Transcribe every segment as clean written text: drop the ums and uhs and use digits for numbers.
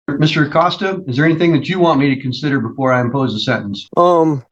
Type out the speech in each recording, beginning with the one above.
Mr. Acosta, is there anything that you want me to consider before I impose a sentence? If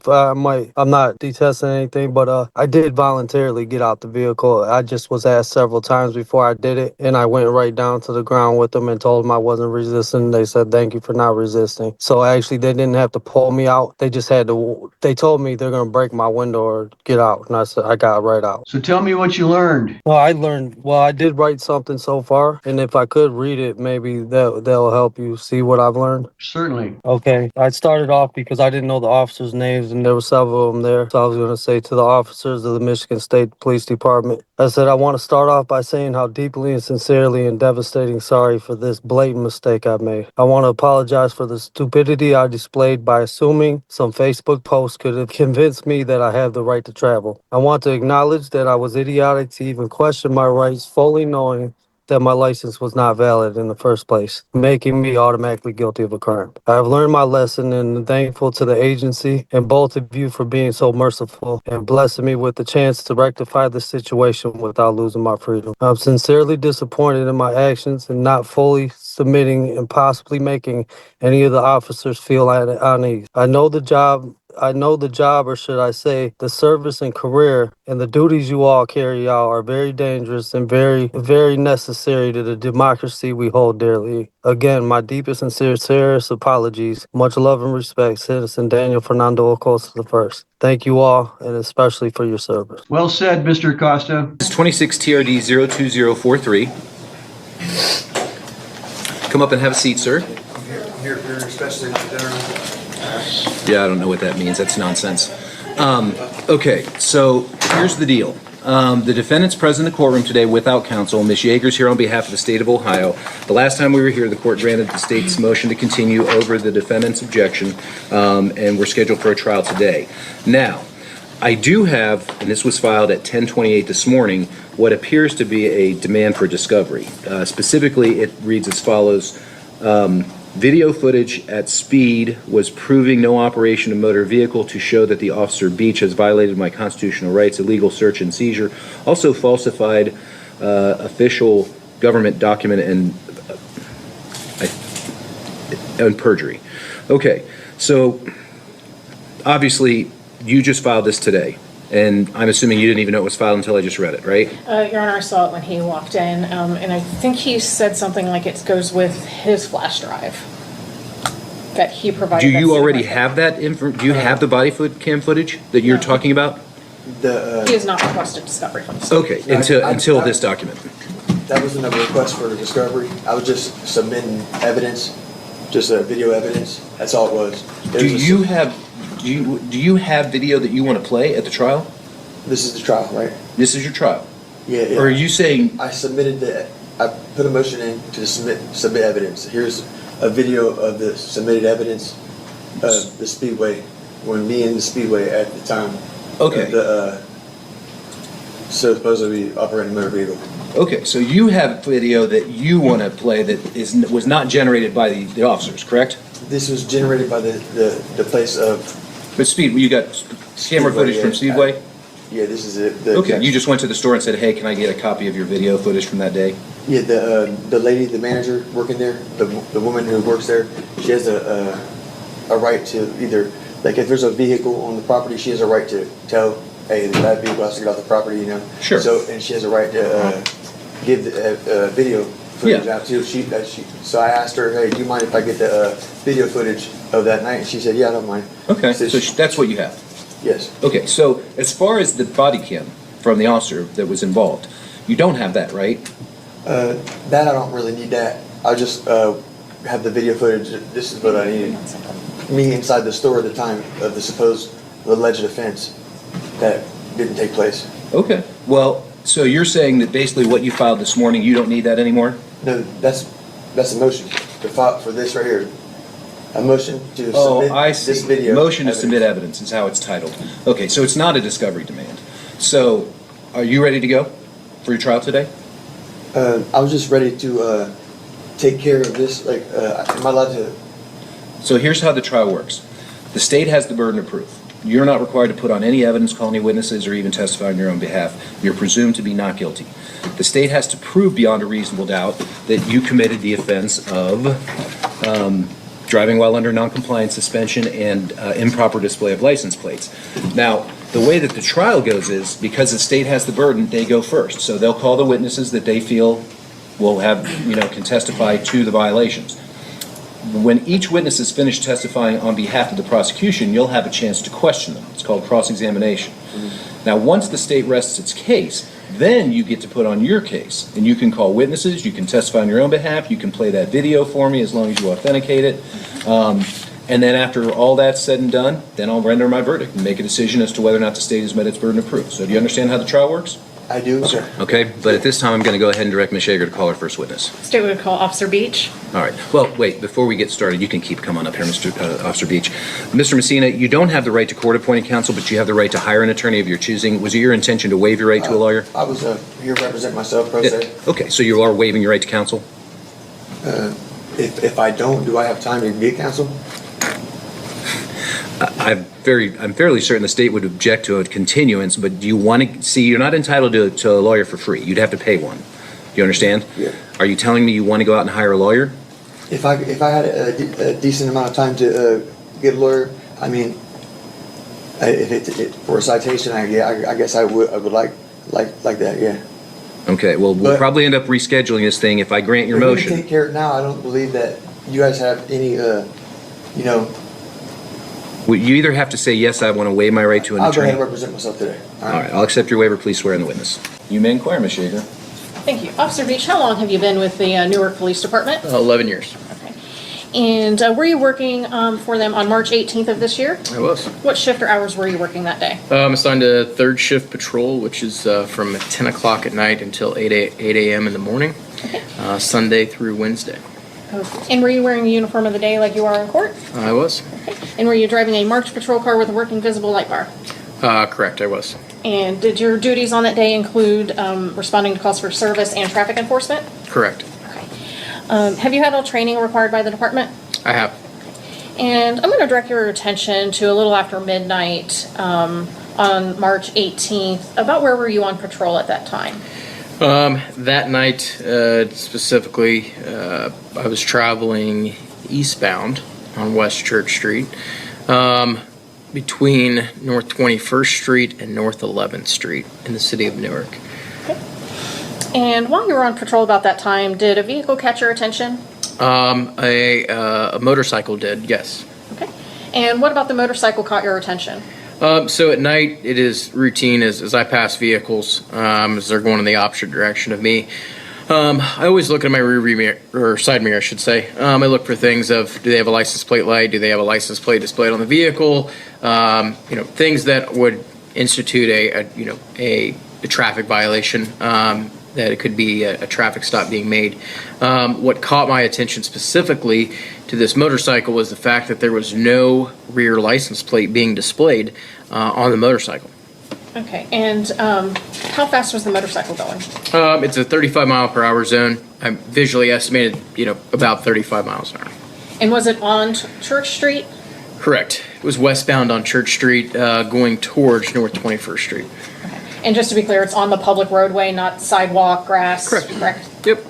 I might, I'm not detesting anything, but I did voluntarily get out the vehicle. I just was asked several times before I did it, and I went right down to the ground with them and told them I wasn't resisting. They said thank you for not resisting. So actually, they didn't have to pull me out. They just had to. They told me they're gonna break my window or get out, and I said I got right out. So tell me what you learned. Well, I did write something so far, and if I could read it, maybe that'll help you see what I've learned. Certainly. Okay, I started off because I didn't know the officers' names, and there were several of them there. So I was going to say to the officers of the Michigan State Police Department, I said, I want to start off by saying how deeply and sincerely and devastating sorry for this blatant mistake I made. I want to apologize for the stupidity I displayed by assuming some Facebook post could have convinced me that I have the right to travel. I want to acknowledge that I was idiotic to even question my rights, fully knowing that my license was not valid in the first place, making me automatically guilty of a crime. I have learned my lesson and am thankful to the agency and both of you for being so merciful and blessing me with the chance to rectify the situation without losing my freedom. I'm sincerely disappointed in my actions and not fully submitting and possibly making any of the officers feel at unease. I know the job, or should I say, the service and career and the duties you all carry out are very dangerous and very, very necessary to the democracy we hold dearly. Again, my deepest and sincerest apologies. Much love and respect, Citizen Daniel Fernando Acosta I. Thank you all, and especially for your service. Well said, Mr. Acosta. It's 26 TRD 02043. Come up and have a seat, sir. Here, especially Darren. Yeah, I don't know what that means. That's nonsense. Okay, so here's the deal. The defendant's present in the courtroom today without counsel. Ms. Yeager's here on behalf of the state of Ohio. The last time we were here, the court granted the state's motion to continue over the defendant's objection, and we're scheduled for a trial today. Now, I do have, and this was filed at 10:28 this morning, what appears to be a demand for discovery. Specifically, it reads as follows. Video footage at speed was proving no operation of motor vehicle to show that the officer Beach has violated my constitutional rights, illegal search and seizure, also falsified official government document and perjury. Okay, so obviously you just filed this today, and I'm assuming you didn't even know it was filed until I just read it, right? Your Honor, I saw it when he walked in, and I think he said something like it goes with his flash drive that he provided. Do you already have that do you have the body cam footage that you're talking about? He has not requested discovery from the state. Okay, until this document. That wasn't a request for discovery. I was just submitting evidence, just video evidence. That's all it was. Do you have video that you want to play at the trial? This is the trial, right? This is your trial. Yeah. Or are you saying I put a motion in to submit evidence. Here's a video of the submitted evidence of the Speedway, when me and the Speedway at the time. Okay. Supposedly operating a motor vehicle. Okay, so you have video that you want to play that was not generated by the officers, correct? This was generated by the place of. But you got camera footage from Speedway? Yeah, this is it. Okay, you just went to the store and said, hey, can I get a copy of your video footage from that day? Yeah, the lady, the manager working there, the woman who works there, she has a right to either, like if there's a vehicle on the property, she has a right to tell, hey, that vehicle has to get off the property, you know? Sure. So, and she has a right to give the video footage out too. So I asked her, hey, do you mind if I get the video footage of that night? And she said, yeah, I don't mind. Okay, so that's what you have? Yes. Okay, so as far as the body cam from the officer that was involved, you don't have that, right? That I don't really need that. I just have the video footage. This is what I needed. Me inside the store at the time of the supposed alleged offense that didn't take place. Okay, well, so you're saying that basically what you filed this morning, you don't need that anymore? No, that's a motion to file for this right here. A motion to submit this video. Motion to submit evidence is how it's titled. Okay, so it's not a discovery demand. So, are you ready to go for your trial today? I was just ready to take care of this. Like, am I allowed to? So here's how the trial works. The state has the burden of proof. You're not required to put on any evidence, call any witnesses, or even testify on your own behalf. You're presumed to be not guilty. The state has to prove beyond a reasonable doubt that you committed the offense of driving while under noncompliance suspension and improper display of license plates. Now, the way that the trial goes is, because the state has the burden, they go first. So they'll call the witnesses that they feel will have, can testify to the violations. When each witness is finished testifying on behalf of the prosecution, you'll have a chance to question them. It's called cross-examination. Now, once the state rests its case, then you get to put on your case. And you can call witnesses, you can testify on your own behalf, you can play that video for me as long as you authenticate it. And then after all that's said and done, then I'll render my verdict and make a decision as to whether or not the state has met its burden of proof. So do you understand how the trial works? I do, sir. Okay, but at this time, I'm going to go ahead and direct Ms. Yeager to call her first witness. State would call Officer Beach. All right. Well, wait, before we get started, you can keep coming up here, Mr. Officer Beach. Mr. Messina, you don't have the right to court-appointed counsel, but you have the right to hire an attorney of your choosing. Was it your intention to waive your right to a lawyer? I was here to represent myself, pro se. Okay, so you are waiving your right to counsel? If I don't, do I have time to get counsel? I'm fairly certain the state would object to a continuance, but do you want to see, you're not entitled to a lawyer for free. You'd have to pay one. Do you understand? Yeah. Are you telling me you want to go out and hire a lawyer? If I had a decent amount of time to get a lawyer, I mean, for a citation, I guess I would like that, yeah. Okay, well, we'll But- probably end up rescheduling this thing if I grant your If we can motion. take care of it now, I don't believe that you guys have any, Well, you either have to say, yes, I want to waive my right to an I'll go ahead attorney. and represent myself today. All right, I'll accept your waiver. Please swear in the witness. You may inquire, Ms. Yeager. Thank you. Officer Beach, how long have you been with the Newark Police Department? 11 years. Okay. And were you working for them on March 18th of this year? I was. What shift or hours were you working that day? I'm assigned to third shift patrol, which is from 10 o'clock at night until 8 a.m. in the morning, Sunday through Wednesday. Okay. And were you wearing a uniform of the day like you are in court? I was. Okay. And were you driving a marked patrol car with a working visible light bar? Correct, I was. And did your duties on that day include responding to calls for service and traffic enforcement? Correct. Okay. Have you had all training required by the department? I have. And I'm going to direct your attention to a little after midnight on March 18th. About where were you on patrol at that time? That night, specifically, I was traveling eastbound on West Church Street, between North 21st Street and North 11th Street in the city of Newark. Okay. And while you were on patrol about that time, did a vehicle catch your attention? A motorcycle did, yes. Okay. And what about the motorcycle caught your attention? So at night, it is routine as I pass vehicles, as they're going in the opposite direction of me. I always look at my rear view mirror, or side mirror, I should say. I look for things of, do they have a license plate light? Do they have a license plate displayed on the vehicle? Things that would institute a traffic violation, that it could be a traffic stop being made. What caught my attention specifically to this motorcycle was the fact that there was no rear license plate being displayed on the motorcycle. Okay. And how fast was the motorcycle going? It's a 35 mile per hour zone. I visually estimated, about 35 miles an hour. And was it on Church Street? Correct. It was westbound on Church Street, going towards North 21st Street. Okay. And just to be clear, it's on the public roadway, not sidewalk, grass? Correct. Yep.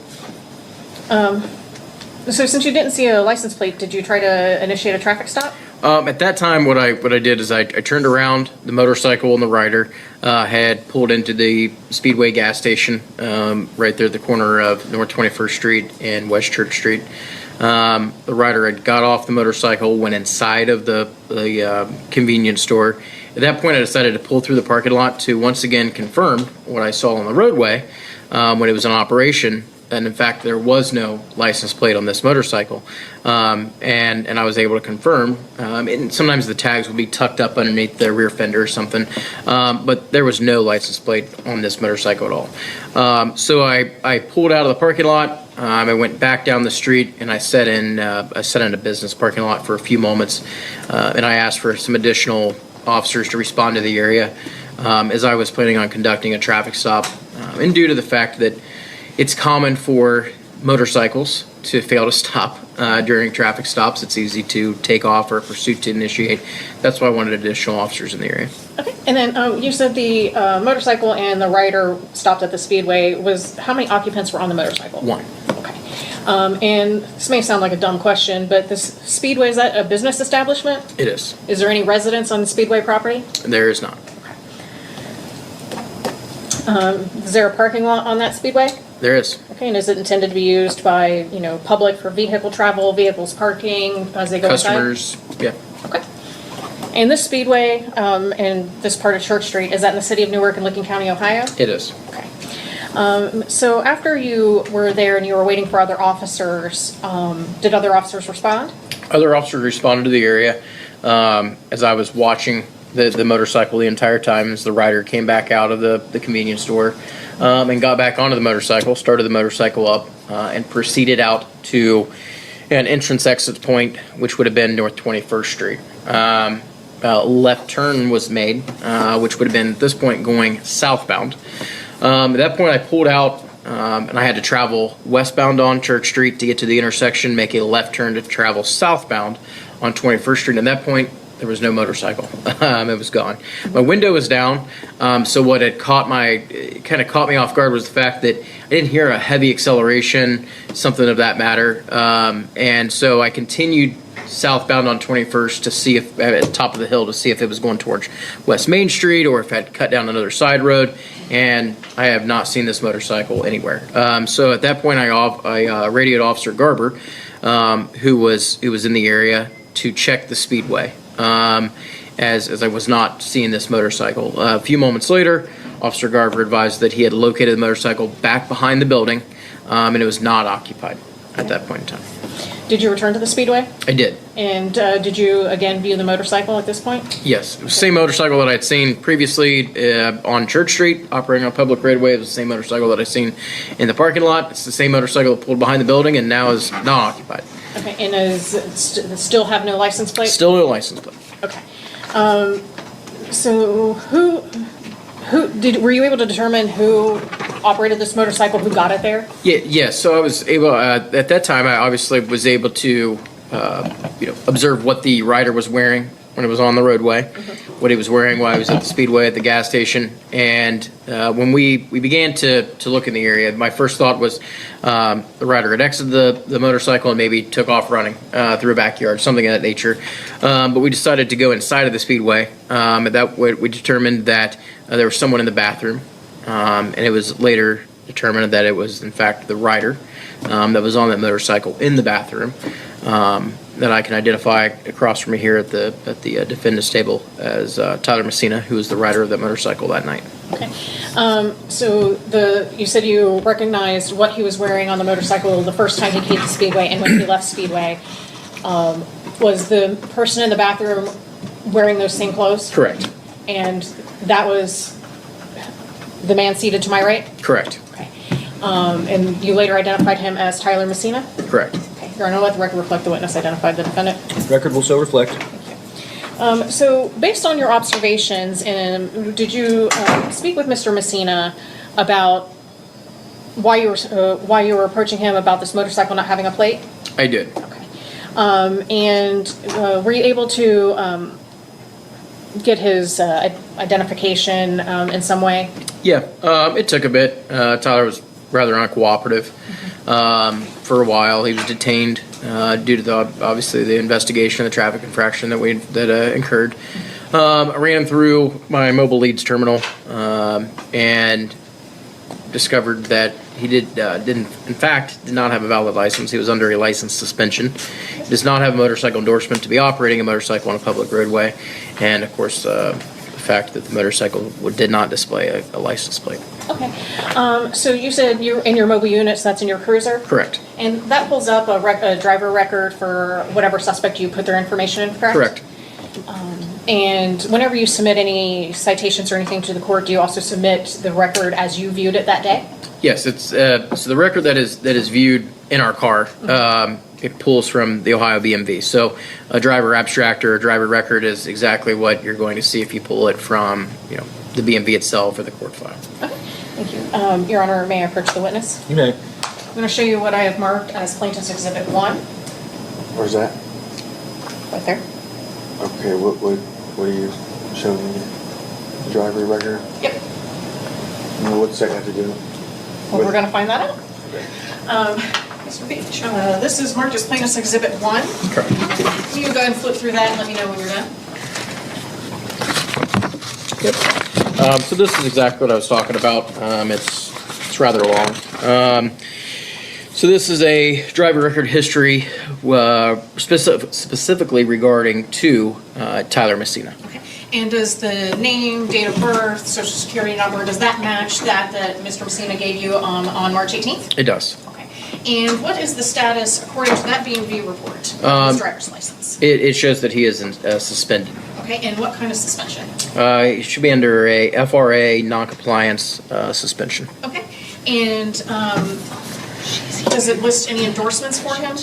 So since you didn't see a license plate, did you try to initiate a traffic stop? At that time, what I did is I turned around. The motorcycle and the rider had pulled into the Speedway gas station right there at the corner of North 21st Street and West Church Street. The rider had got off the motorcycle, went inside of the convenience store. At that point, I decided to pull through the parking lot to once again confirm what I saw on the roadway when it was in operation. And in fact, there was no license plate on this motorcycle. And I was able to confirm, and sometimes the tags would be tucked up underneath the rear fender or something, but there was no license plate on this motorcycle at all. So I pulled out of the parking lot, I went back down the street, and I sat in a business parking lot for a few moments, and I asked for some additional officers to respond to the area, as I was planning on conducting a traffic stop, and due to the fact that it's common for motorcycles to fail to stop during traffic stops. It's easy to take off or pursuit to initiate. That's why I wanted additional officers in the area. Okay, and then you said the motorcycle and the rider stopped at the speedway. How many occupants were on the motorcycle? One. Okay. And this may sound like a dumb question, but this speedway, is that a business establishment? It is. Is there any residence on the speedway property? There is not. Is there a parking lot on that speedway? There is. Okay, and is it intended to be used by, public for vehicle travel, vehicles parking as they go Customers, yeah. inside? Okay. And this speedway, and this part of Church Street, is that in the city of Newark in Licking County, Ohio? It is. Okay. So after you were there and you were waiting for other officers, did other officers respond? Other officers responded to the area as I was watching the motorcycle the entire time as the rider came back out of the convenience store and got back onto the motorcycle, started the motorcycle up, and proceeded out to an entrance exit point, which would have been North 21st Street. Left turn was made, which would have been at this point going southbound. At that point, I pulled out and I had to travel westbound on Church Street to get to the intersection, make a left turn to travel southbound on 21st Street. At that point, there was no motorcycle. It was gone. My window was down, so what had caught me off guard was the fact that I didn't hear a heavy acceleration, something of that matter, and so I continued southbound on 21st to see if at the top of the hill to see if it was going towards West Main Street or if it had cut down another side road, and I have not seen this motorcycle anywhere. So at that point, I radioed Officer Garber, who was in the area, to check the speedway. As I was not seeing this motorcycle. A few moments later, Officer Garver advised that he had located the motorcycle back behind the building, and it was not occupied at that point in time. Did you return to the speedway? I did. And did you again view the motorcycle at this point? Yes, it was the same motorcycle that I'd seen previously on Church Street, operating on public right-of-way. It was the same motorcycle that I'd seen in the parking lot. It's the same motorcycle that pulled behind the building and now is not occupied. Okay, and does it still have no license plate? Still no license plate. Okay. So were you able to determine who operated this motorcycle, who got it there? Yes. So I was able, at that time, I obviously was able to, observe what the rider was wearing when it was on the roadway, what he was wearing while I was at the speedway, at the gas station. And when we began to look in the area, my first thought was the rider had exited the motorcycle and maybe took off running through a backyard, something of that nature. But we decided to go inside of the speedway. At that point, we determined that there was someone in the bathroom. And it was later determined that it was, in fact, the rider that was on that motorcycle in the bathroom. That I can identify across from me here at the defendant's table as Tyler Messina, who was the rider of that motorcycle that night. Okay. So you said you recognized what he was wearing on the motorcycle the first time he came to Speedway and when he left Speedway. Was the person in the bathroom wearing those same clothes? Correct. And that was the man seated to my right? Correct. Okay. And you later identified him as Tyler Messina? Correct. Okay. Your Honor, let the record reflect the witness identified the defendant. Record will so reflect. So based on your observations, did you speak with Mr. Messina about why you were approaching him about this motorcycle not having a plate? I did. Okay. And were you able to get his identification in some way? Yeah, it took a bit. Tyler was rather uncooperative for a while. He was detained due to obviously the investigation of the traffic infraction that incurred. I ran him through my mobile leads terminal and discovered that he did not have a valid license. He was under a license suspension. He does not have a motorcycle endorsement to be operating a motorcycle on a public roadway, and of course the fact that the motorcycle did not display a license plate. Okay. So you said you're in your mobile units, that's in your cruiser? Correct. And that pulls up a driver record for whatever suspect you put their information in, correct? Correct. And whenever you submit any citations or anything to the court, do you also submit the record as you viewed it that day? Yes, it's so the record that is viewed in our car. It pulls from the Ohio BMV. So a driver abstract or a driver record is exactly what you're going to see if you pull it from the BMV itself or the court file. Okay, thank you. Your Honor, may I approach the witness? You may. I'm going to show you what I have marked as Plaintiff's Exhibit 1, Where's that? right there. Okay, what are you showing me? Driver record? Yep. And what's that have to do? Well, we're going to find that out. Mr. Beach, this is marked as Plaintiff's Exhibit 1. Correct. You can go ahead and flip through that and let me know when you're done. Yep. So this is exactly what I was talking about. It's rather long. So this is a driver record history specifically regarding to Tyler Messina. Okay. And does the name, date of birth, social security number, does that match that Mr. Messina gave you on March 18th? It does. Okay. And what is the status, according to that B&V report, of his driver's license? It shows that he is suspended. Okay, and what kind of suspension? He should be under a FRA non-compliance suspension. Okay. And does it list any endorsements for him?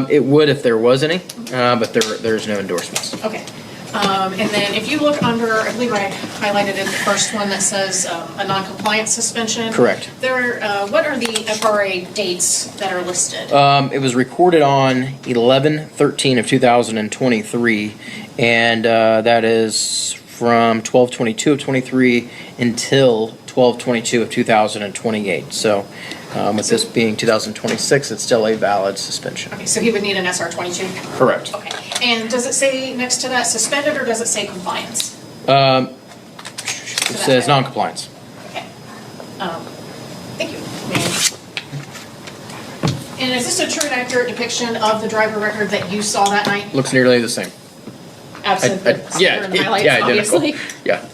It would if there was any, but there's no endorsements. Okay. And then if you look under, I believe I highlighted in the first one that says a non-compliance suspension. Correct. What are the FRA dates that are listed? It was recorded on 11/13 of 2023, and that is from 12/22 of 23 until 12/22 of 2028. So with this being 2026, it's still a valid suspension. Okay, so he would need an SR 22? Correct. Okay. And does it say next to that suspended or does it say compliance? It says non-compliance. Okay. Thank you. And is this a true and accurate depiction of the driver record that you saw that night? Looks nearly the same. Absent the sticker and highlights, yeah, identical. obviously. Yeah.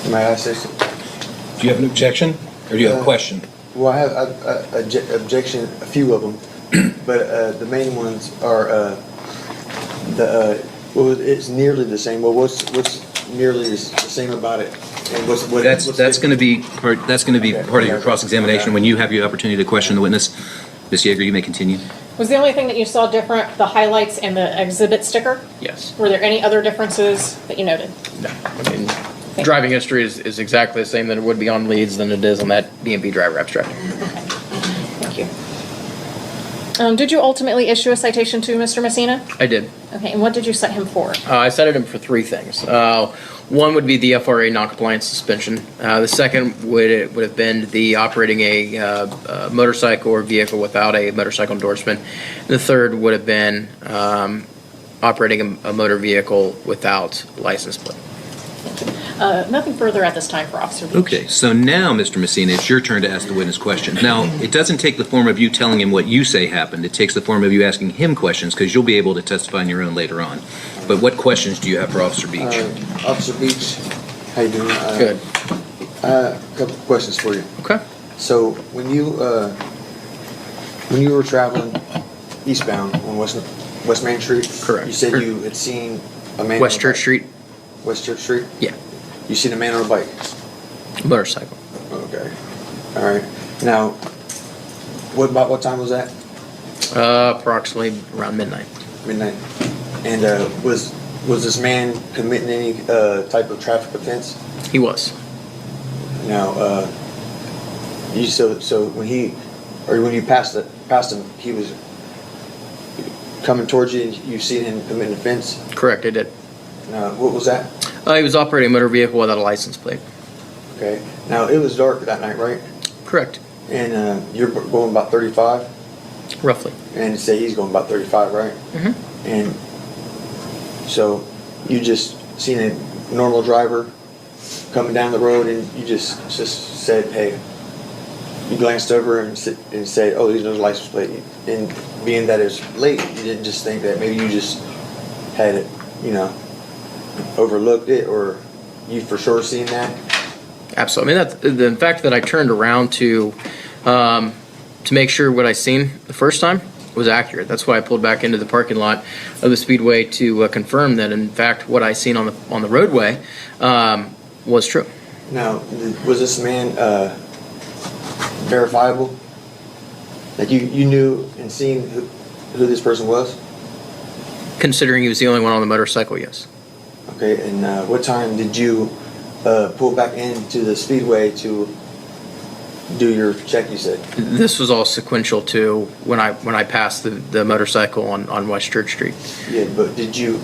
May I say something? Do you have an objection, or do you have a question? Well, I have objection, a few of them, but the main ones are well, it's nearly the same. Well, what's nearly the same about it? And what's That's going to be part of your cross-examination when you have your opportunity to question the witness. Ms. Yeager, you may continue. Was the only thing that you saw different the highlights and the exhibit sticker? Yes. Were there any other differences that you noted? No. I mean, driving history is exactly the same that it would be on leads than it is on that B&B driver abstract. Thank you. Did you ultimately issue a citation to Mr. Messina? I did. Okay, and what did you cite him for? I cited him for three things. One would be the FRA non-compliance suspension. The second would have been the operating a motorcycle or vehicle without a motorcycle endorsement. The third would have been operating a motor vehicle without license plate. Nothing further at this time for Officer Beach. Okay, so now, Mr. Messina, it's your turn to ask the witness questions. Now, it doesn't take the form of you telling him what you say happened. It takes the form of you asking him questions, because you'll be able to testify on your own later on. But what questions do you have for Officer Beach? Officer Beach, how you doing? Good. A couple of questions for you. Okay. So when you were traveling eastbound on West Main Street, Correct. You said you had seen a man. West on a Church bike. Street? West Church Street. Yeah. You seen a man on a bike. Motorcycle. Okay. All right. Now, what time was that? Approximately around midnight. Midnight. And was this man committing any type of traffic offense? He was. Now, so when you passed him, he was coming towards you, and you seen him commit an offense. Correct, I did. Now, what was that? He was operating a motor vehicle without a license plate. Okay. Now it was dark that night, right? Correct. And you're going about 35, Roughly. and say he's going about 35, right? Mm-hmm. And so you just seen a normal driver coming down the road, and you just said, "Hey." You glanced over and said, "Oh, there's no license plate." And being that it's late, you didn't just think that. Maybe you just had it, overlooked it, or you for sure seen that. Absolutely. I mean, the fact that I turned around to make sure what I seen the first time was accurate. That's why I pulled back into the parking lot of the Speedway to confirm that, in fact, what I seen on the roadway was true. Now, was this man verifiable? Like you knew and seen who this person was? Considering he was the only one on the motorcycle, yes. Okay, and what time did you pull back into the speedway to do your check, you said? This was all sequential to when I passed the motorcycle on West Church Street. Yeah, but did you,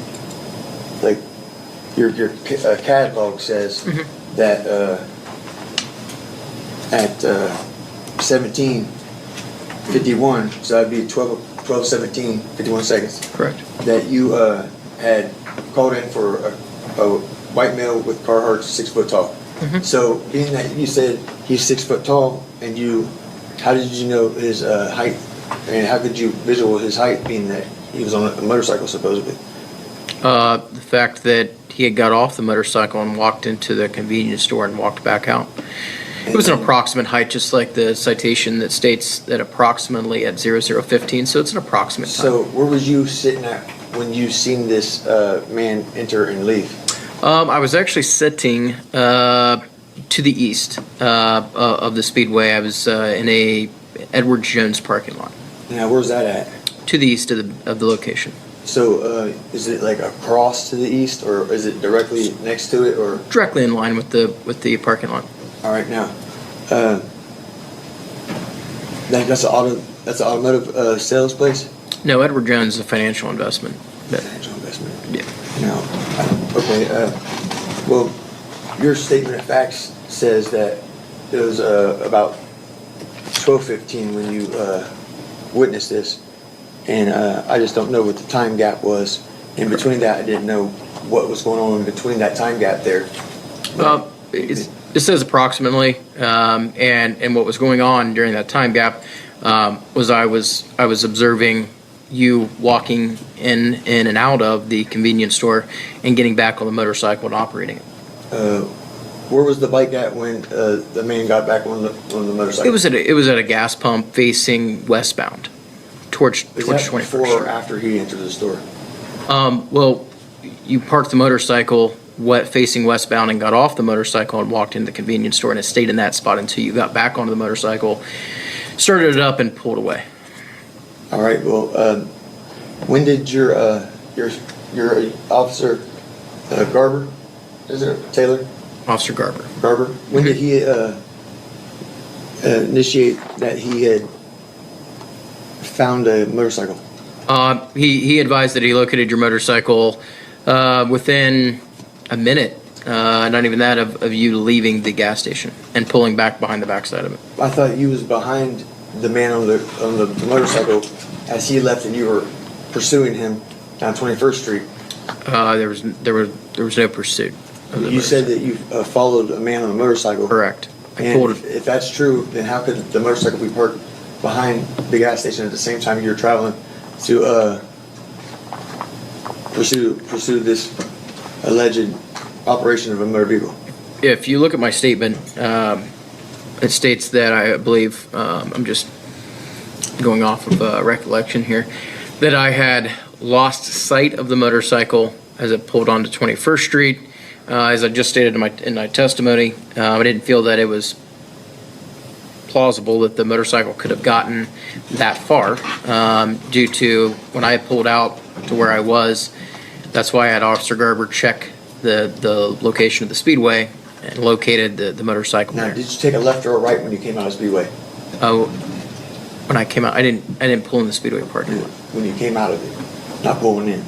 like, your catalog says that at 17:51, so that'd be 12:17, 51 seconds, Correct. that you had called in for a white male with Carhartt 6 foot tall. So being that you said he's 6 foot tall, and how did you know his height? And how could you visual his height, being that he was on a motorcycle supposedly? The fact that he had got off the motorcycle and walked into the convenience store and walked back out. It was an approximate height, just like the citation that states that approximately at 0015, so it's an approximate time. So where was you sitting at when you seen this man enter and leave? I was actually sitting to the east of the speedway. I was in a Edward Jones parking lot, Now, where's that at? to the east of the location. So is it like across to the east, or is it directly next to it, or? Directly in line with the parking lot. All right, now, that's an automotive sales place? No, Edward Jones is a financial investment. Financial investment. Yeah. No, okay, well, your statement of facts says that it was about 12:15 when you witnessed this, and I just don't know what the time gap was. In between that, I didn't know what was going on in between that time gap there. It says approximately, and what was going on during that time gap was I was observing you walking in and out of the convenience store and getting back on the motorcycle and operating it. Where was the bike at when the man got back on the motorcycle? It was at a gas pump facing westbound, towards Is that 21st before or Street. after he entered the store? Well, you parked the motorcycle facing westbound and got off the motorcycle and walked into the convenience store, and it stayed in that spot until you got back onto the motorcycle, started it up, and pulled away. All right. Well, when did your officer Garber, is it Taylor Officer Garber. Garber? When did he initiate that he had found a motorcycle? He advised that he located your motorcycle within a minute, not even that, of you leaving the gas station and pulling back behind the backside of it. I thought you was behind the man on the motorcycle as he left, and you were pursuing him down 21st Street. There was no pursuit. Of the You said motorcycle. that you followed a man on a motorcycle. Correct. I And pulled if that's true, then how could the motorcycle be parked behind the gas station at the same time you're traveling to pursue this alleged operation of a motor vehicle? If you look at my statement, it states that I believe, I'm just going off of recollection here, that I had lost sight of the motorcycle as it pulled onto 21st Street. As I just stated in my testimony, I didn't feel that it was plausible that the motorcycle could have gotten that far due to when I pulled out to where I was. That's why I had Officer Garber check the location of the speedway and located the motorcycle Now, there. did you take a left or a right when you came out of Speedway? Oh, when I came out, I didn't pull in the speedway parking lot. When you came out of it, not pulling in.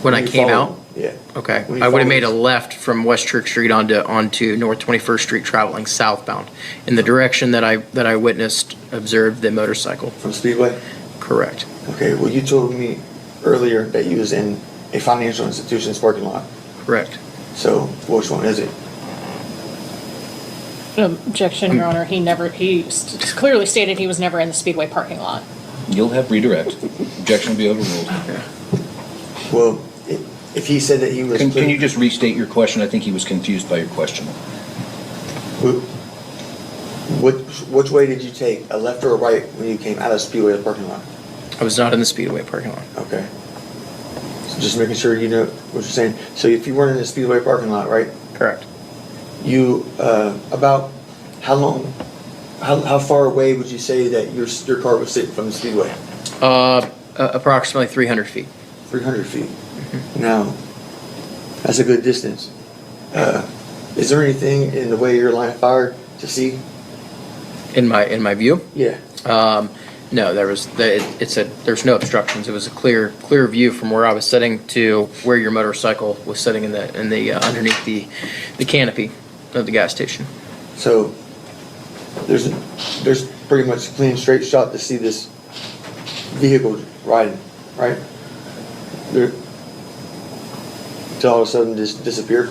When I you came followed- out, Yeah. okay, When you I would have made a followed- left from West Church Street onto North 21st Street, traveling southbound in the direction that I observed the motorcycle. From Speedway? Correct. Okay, well, you told me earlier that you was in a financial institution's parking lot. Correct. So which one is it? Objection, Your Honor. He clearly stated he was never in the Speedway parking lot. You'll have redirect. Objection will be overruled. Well, if he said that he was... Can you just restate your question? I think he was confused by your question. Which way did you take, a left or a right, when you came out of Speedway parking lot? I was not in the speedway parking lot. Okay. So just making sure you know what you're saying. So if you weren't in the Speedway parking lot, right? Correct. You, about how long, how far away would you say that your car was sitting from the Speedway? Approximately 300 feet. 300 feet. Now, that's a good distance. Is there anything in the way your line of fire to see? In my view, Yeah. no, there's no obstructions. It was a clear view from where I was sitting to where your motorcycle was sitting in the underneath the canopy of the gas station. So there's pretty much a clean straight shot to see this vehicle riding, right? There, till all of a sudden just disappeared.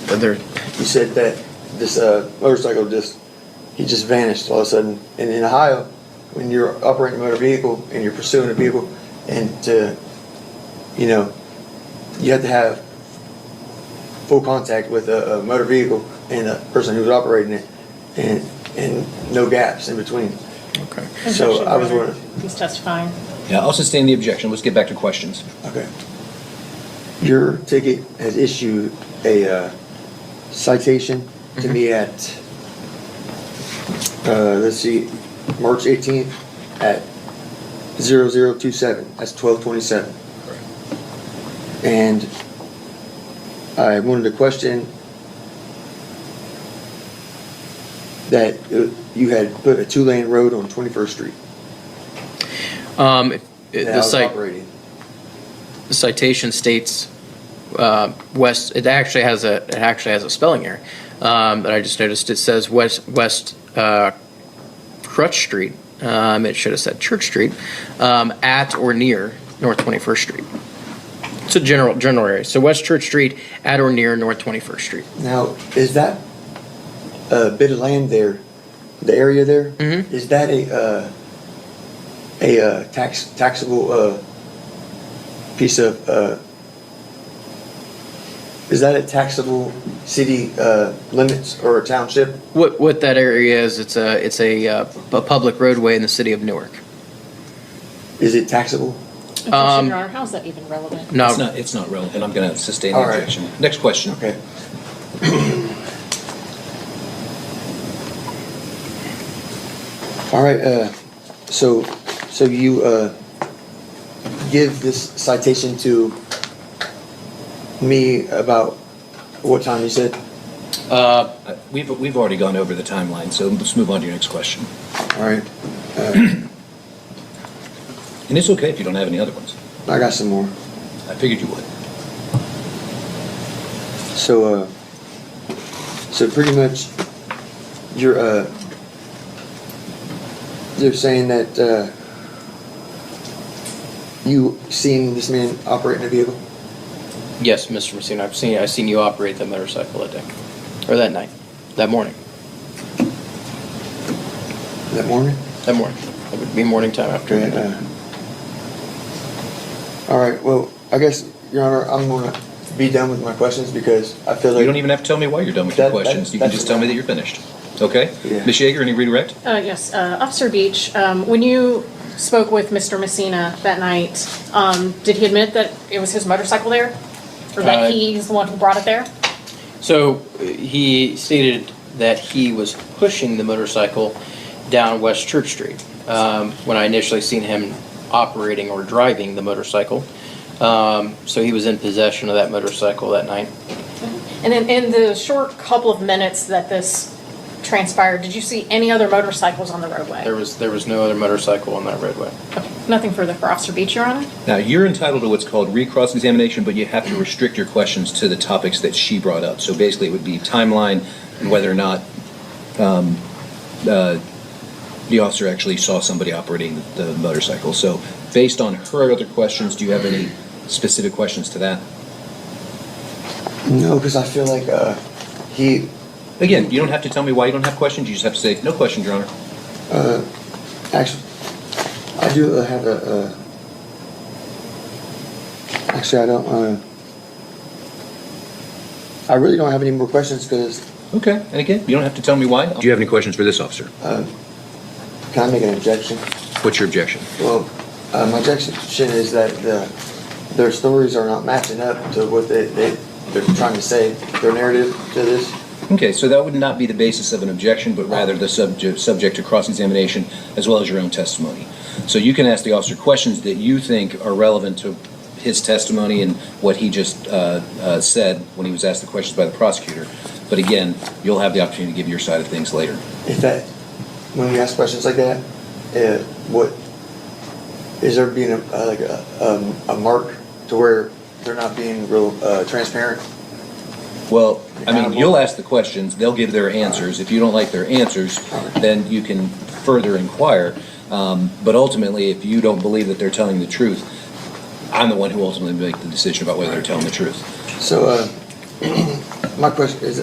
You said that this motorcycle he just vanished all of a sudden. And in Ohio, when you're operating a motor vehicle and you're pursuing a vehicle, and you have to have full contact with a motor vehicle and a person who's operating it, and no gaps in between. Okay. So I was wondering. He's testifying. Yeah, I'll sustain the objection. Let's get back to questions. Okay. Your ticket has issued a citation to me at, let's see, March 18th at 0027. That's 1227. And I wanted to question that you had put a 2-lane road on 21st Street. The citation states west. It actually has a spelling error that I just noticed. It says west Crutch Street. It should have said Church Street, at or near North 21st Street. It's a general area. So West Church Street at or near North 21st Street. Now, is that a bit of land there, the area there? Mhm. Is that a taxable piece of? Is that a taxable city limits or a township? What that area is? It's a public roadway in the city of Newark. Is it taxable? Objection, Your Honor. How is that even relevant? No, It's not relevant. I'm going to sustain the All right. objection. Next question. Okay. All right. So you give this citation to me about what time you said? We've already gone over the timeline, so let's move on to your next question. All right. And it's okay if you don't have any other ones. I got some more. I figured you would. So pretty much you're saying that you seen this man operating a vehicle? yes, Mr. Messina. I've seen you operate the motorcycle that day, or that night, that morning. That morning? That morning. It would be morning time after. Okay. All right. Well, I guess, Your Honor, I'm gonna be done with my questions because I feel like You don't even have to tell me why you're done with your That- questions. You can that's just tell me fine. that you're finished. Okay? Yeah. Ms. Yeager, any redirect? Yes, Officer Beach, when you spoke with Mr. Messina that night, did he admit that it was his motorcycle there? Or that he's the one who brought it there? So he stated that he was pushing the motorcycle down West Church Street when I initially seen him operating or driving the motorcycle. So he was in possession of that motorcycle that night. And then in the short couple of minutes that this transpired, did you see any other motorcycles on the roadway? There was no other motorcycle on that roadway. Okay. Nothing further for Officer Beach, Your Honor? Now, you're entitled to what's called recross examination, but you have to restrict your questions to the topics that she brought up. So basically, it would be timeline and whether or not the officer actually saw somebody operating the motorcycle. So based on her other questions, do you have any specific questions to that? no, because I feel like he Again, you don't have to tell me why you don't have questions. You just have to say, no questions, Your Honor. actually I do have a actually I don't I really don't have any more questions because Okay, and again, you don't have to tell me why. Do you have any questions for this officer? can I make an objection? What's your objection? Well, my objection is that their stories are not matching up to what they're trying to say, their narrative to this. Okay, so that would not be the basis of an objection, but rather the subject to cross-examination as well as your own testimony. So you can ask the officer questions that you think are relevant to his testimony and what he just said when he was asked the questions by the prosecutor. But again, you'll have the opportunity to give your side of things later. If that, when you ask questions like that, what, is there being a mark to where they're not being real transparent? Well, I mean, you'll ask the questions, they'll give their answers. If you don't like their answers, then you can further inquire. But ultimately, if you don't believe that they're telling the truth, I'm the one who ultimately make the decision about whether they're telling the truth. So, my question is,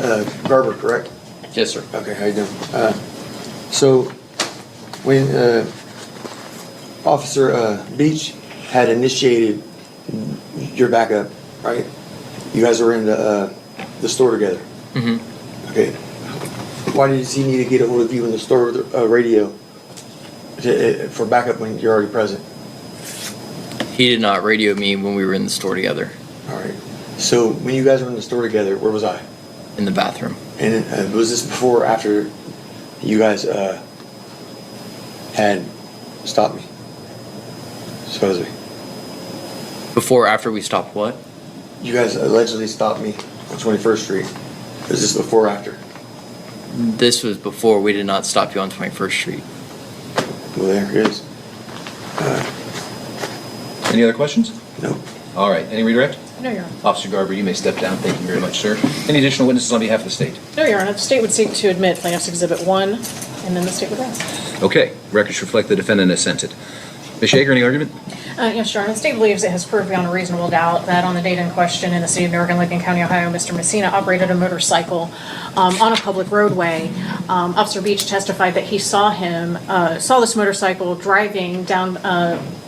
Garber, correct? Yes, sir. Okay, how you doing? So, when Officer Beach had initiated your backup, right? You guys were in the store together. Mm-hmm. Okay. Why does he need to get a hold of you in the store with radio for backup when you're already present? He did not radio me when we were in the store together, All right. So when you guys were in the store together, where was I? in the bathroom. And was this before or after you guys had stopped me? Supposedly. Before or after we stopped what? You guys allegedly stopped me on 21st Street. Was this before or after? This was before. We did not stop you on 21st Street. Well, there it is. Any other questions? No. All right, any redirect? No, Your Honor. Officer Garber, you may step down. Thank you very much, sir. Any additional witnesses on behalf of the state? No, Your Honor. The state would seek to admit Plaintiff's Exhibit 1, and then the state would rest. Okay, records reflect the defendant assented. Ms. Yeager, any argument? Yes, Your Honor. The state believes it has proved beyond a reasonable doubt that on the date in question in the city of Newark and Lincoln County, Ohio, Mr. Messina operated a motorcycle on a public roadway. Officer Beach testified that he saw this motorcycle driving down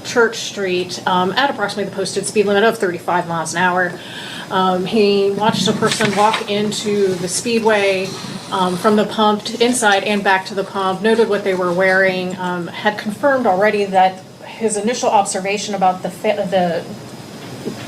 Church Street at approximately the posted speed limit of 35 miles an hour. He watched a person walk into the speedway from the pump inside and back to the pump, noted what they were wearing, had confirmed already that his initial observation about the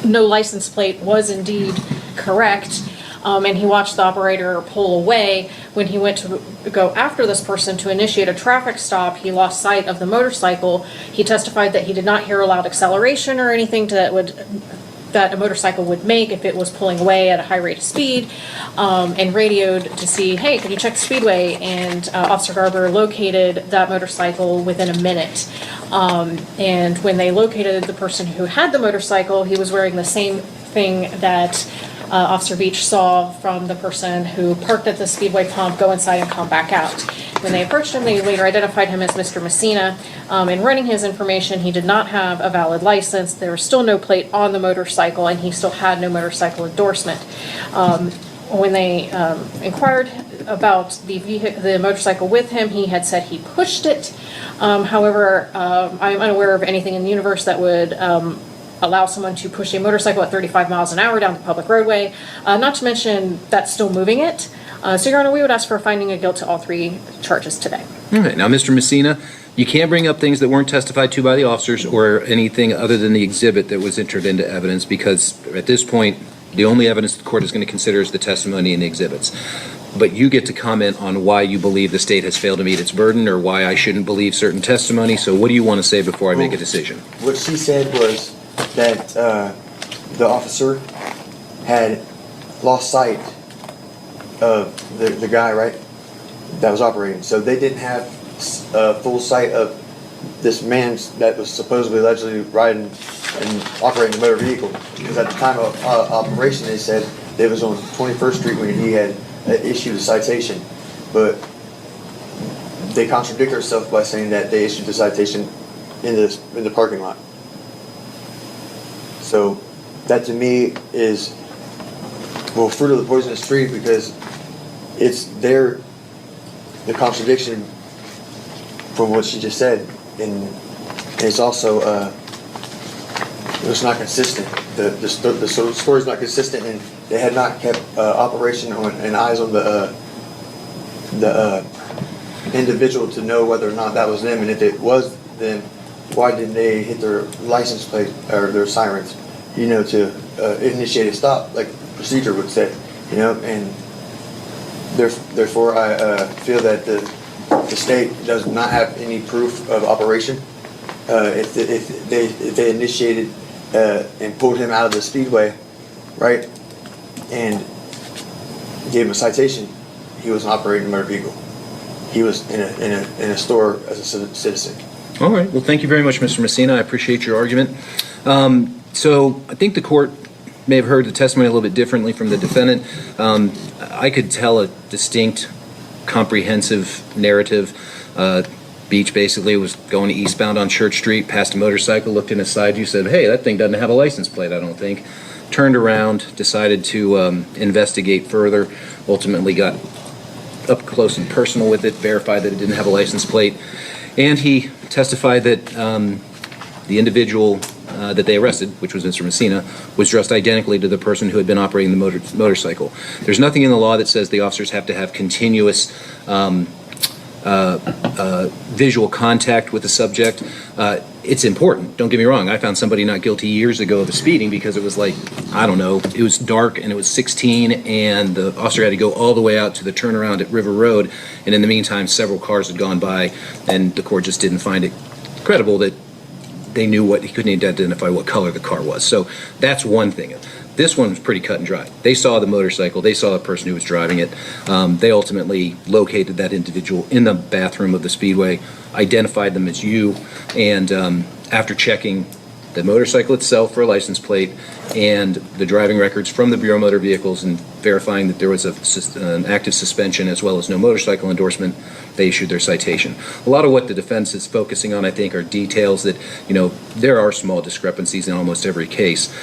no license plate was indeed correct, and he watched the operator pull away. When he went to go after this person to initiate a traffic stop, he lost sight of the motorcycle. He testified that he did not hear a loud acceleration or anything that a motorcycle would make if it was pulling away at a high rate of speed, and radioed to see, hey, can you check the speedway? And Officer Garber located that motorcycle within a minute. And when they located the person who had the motorcycle, he was wearing the same thing that Officer Beach saw from the person who parked at the speedway pump, go inside and come back out. When they approached him, they later identified him as Mr. Messina. In running his information, he did not have a valid license. There was still no plate on the motorcycle, and he still had no motorcycle endorsement. When they inquired about the motorcycle with him, he had said he pushed it. However, I'm unaware of anything in the universe that would allow someone to push a motorcycle at 35 miles an hour down the public roadway, not to mention that's still moving it. So, Your Honor, we would ask for a finding of guilt to all three charges today. All right, now, Mr. Messina, you can't bring up things that weren't testified to by the officers or anything other than the exhibit that was entered into evidence, because at this point, the only evidence the court is going to consider is the testimony and the exhibits. But you get to comment on why you believe the state has failed to meet its burden or why I shouldn't believe certain testimony. So what do you want to say before I make a decision? What she said was that the officer had lost sight of the guy, right, that was operating. So they didn't have full sight of this man that was supposedly allegedly riding and operating a motor vehicle. Because at the time of operation, they said it was on 21st Street when he had issued a citation. But they contradict themselves by saying that they issued the citation in the parking lot. So that to me is, well, fruit of the poisonous tree, because it's the contradiction from what she just said, and it's also it's not consistent. The story's not consistent, and they had not kept operation on and eyes on the individual to know whether or not that was them, and if it was them, why didn't they hit their license plate or their sirens, to initiate a stop like procedure would say, and therefore I feel that the state does not have any proof of operation. If they initiated and pulled him out of the speedway, right, and gave him a citation, he wasn't operating a motor vehicle. He was in a store as a citizen. All right. Well, thank you very much, Mr. Messina. I appreciate your argument. So I think the court may have heard the testimony a little bit differently from the defendant. I could tell a distinct, comprehensive narrative. Beach basically was going eastbound on Church Street, passed a motorcycle, looked in his side view, said, hey, that thing doesn't have a license plate, I don't think. Turned around, decided to investigate further, ultimately got up close and personal with it, verified that it didn't have a license plate, and he testified that the individual that they arrested, which was Mr. Messina, was dressed identically to the person who had been operating the motorcycle. There's nothing in the law that says the officers have to have continuous visual contact with the subject. It's important, don't get me wrong. I found somebody not guilty years ago of speeding because it was like, I don't know, it was dark and it was 16 and the officer had to go all the way out to the turnaround at River Road, and in the meantime several cars had gone by and the court just didn't find it credible that they knew he couldn't identify what color the car was. So that's one thing. This one was pretty cut and dry. They saw the motorcycle, they saw the person who was driving it. They ultimately located that individual in the bathroom of the Speedway, identified them as you, and after checking the motorcycle itself for a license plate and the driving records from the Bureau of Motor Vehicles and verifying that there was an active suspension as well as no motorcycle endorsement, they issued their citation. A lot of what the defense is focusing on, I think, are details that, there are small discrepancies in almost every case.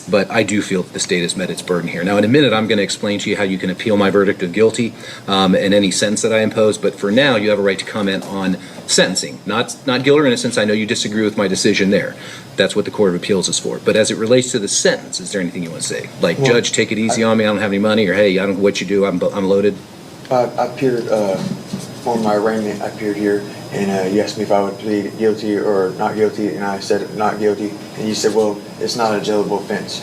But I do feel that the state has met its burden here. Now, in a minute, I'm going to explain to you how you can appeal my verdict of guilty and any sentence that I impose. But for now, you have a right to comment on sentencing, not guilt or innocence. I know you disagree with my decision there. That's what the Court of Appeals is for. But as it relates to the sentence, is there anything you want to say? Like, well, Judge, take it easy on me. I don't have any money. Or, hey, I don't know what you do. I'm loaded. I appeared on my arraignment. I appeared here, and you asked me if I would plead guilty or not guilty, and I said not guilty. And you said, well, it's not a jailable offense.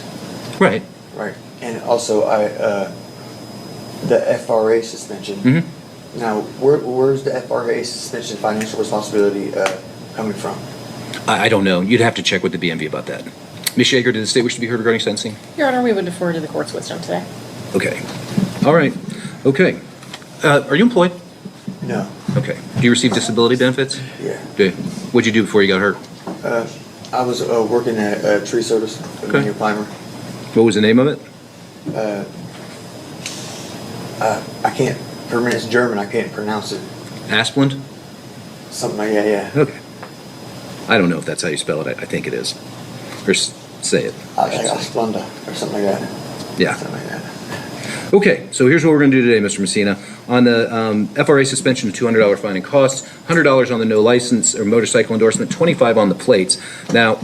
Right. Right. And also, the FRA suspension. Mm-hmm. Now, where's the FRA suspension financial responsibility coming from? I don't know. You'd have to check with the BMV about that. Ms. Yeager, did the state wish to be heard regarding sentencing? Your Honor, we would defer to the court's wisdom today. Okay. All right. Okay. Are you employed? No. Okay. Do you receive disability benefits? Yeah. Okay. What'd you do before you got hurt? I was working at Tree Service, a manual climber. What was the name of it? I can't, it's German, I can't pronounce it. Asplund? Something like that, yeah. Okay. I don't know if that's how you spell it. I think it is. Or say it. Asplunda, or something like that. Yeah. Something like that. Okay, so here's what we're going to do today, Mr. Messina. On the FRA suspension of $200 fine and costs, $100 on the no license or motorcycle endorsement, $25 on the plates. Now,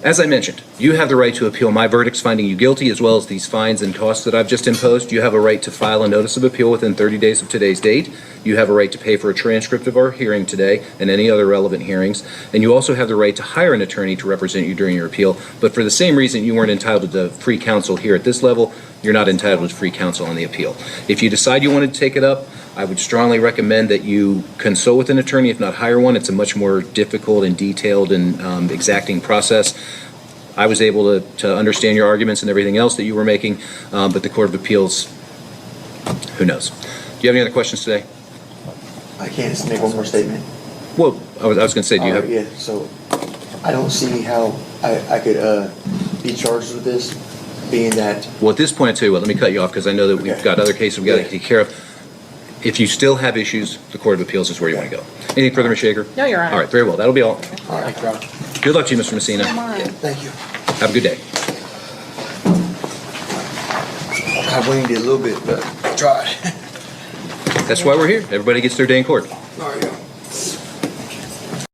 as I mentioned, you have the right to appeal my verdicts finding you guilty, as well as these fines and costs that I've just imposed. You have a right to file a notice of appeal within 30 days of today's date. You have a right to pay for a transcript of our hearing today and any other relevant hearings. And you also have the right to hire an attorney to represent you during your appeal. But for the same reason you weren't entitled to free counsel here at this level, you're not entitled to free counsel on the appeal. If you decide you want to take it up, I would strongly recommend that you consult with an attorney, if not hire one. It's a much more difficult and detailed and exacting process. I was able to understand your arguments and everything else that you were making, but the Court of Appeals, who knows? Do you have any other questions today? I can't just make one more statement. Well, I was going to say, do you have? Yeah, so I don't see how I could be charged with this, being that... Well, at this point, I tell you what, let me cut you off because I know that we've got other cases we've got to take care of. If you still have issues, the Court of Appeals is where you want to go. Anything further, Ms. Yeager? No, Your Honor. All right, very well. That'll be all. All right. Good luck to you, Mr. Messina. Thank you. Have a good day. I winged it a little bit, but I tried. That's why we're here. Everybody gets their day in court. All right, go.